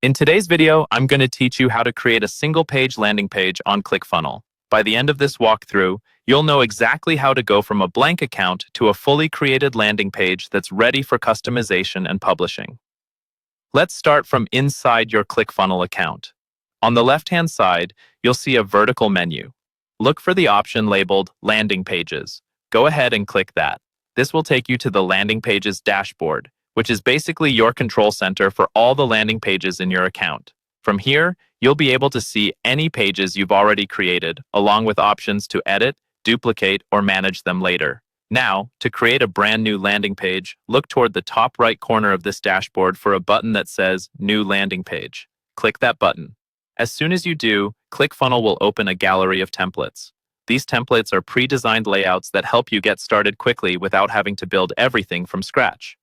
In today's video, I'm going to teach you how to create a single-page landing page on Clickfunnel. By the end of this walkthrough, you'll know exactly how to go from a blank account to a fully created landing page that's ready for customization and publishing. Let's start from inside your Clickfunnel account. On the left-hand side, you'll see a vertical menu. Look for the option labeled Landing Pages. Go ahead and click that. This will take you to the landing page's dashboard, which is basically your control center for all the landing pages in your account. From here, you'll be able to see any pages you've already created, along with options to edit, duplicate, or manage them later. Now, to create a brand new landing page, look toward the top right corner of this dashboard for a button that says New Landing Page. Click that button. As soon as you do, Clickfunnel will open a gallery of templates. These templates are pre-designed layouts that help you get started quickly without having to build everything from scratch.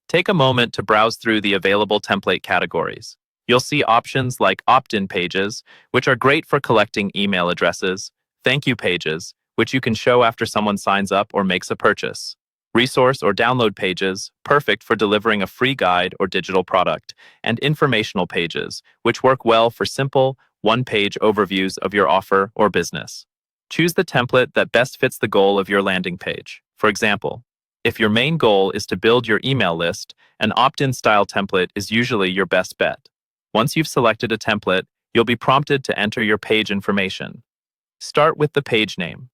Take a moment to browse through the available template categories. You'll see options like opt-in pages, which are great for collecting email addresses, thank you pages, which you can show after someone signs up or makes a purchase, resource or download pages, perfect for delivering a free guide or digital product, and informational pages, which work well for simple, one-page overviews of your offer or business. Choose the template that best fits the goal of your landing page. For example, if your main goal is to build your email list, an opt-in style template is usually your best bet. Once you've selected a template, you'll be prompted to enter your page information. Start with the page name.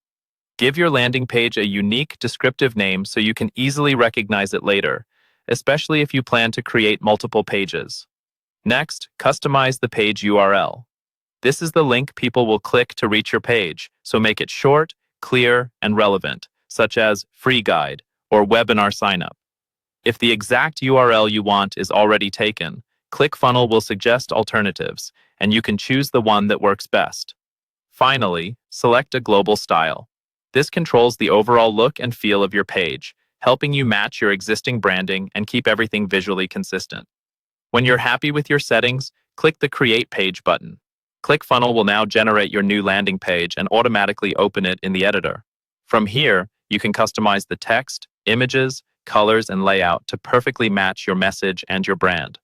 Give your landing page a unique, descriptive name so you can easily recognize it later, especially if you plan to create multiple pages. Next, customize the page URL. This is the link people will click to reach your page, so make it short, clear, and relevant, such as free guide or webinar sign-up. If the exact URL you want is already taken, Clickfunnel will suggest alternatives, and you can choose the one that works best. Finally, select a global style. This controls the overall look and feel of your page, helping you match your existing branding and keep everything visually consistent. When you're happy with your settings, click the Create Page button. Clickfunnel will now generate your new landing page and automatically open it in the editor. From here, you can customize the text, images, colors, and layout to perfectly match your message and your brand.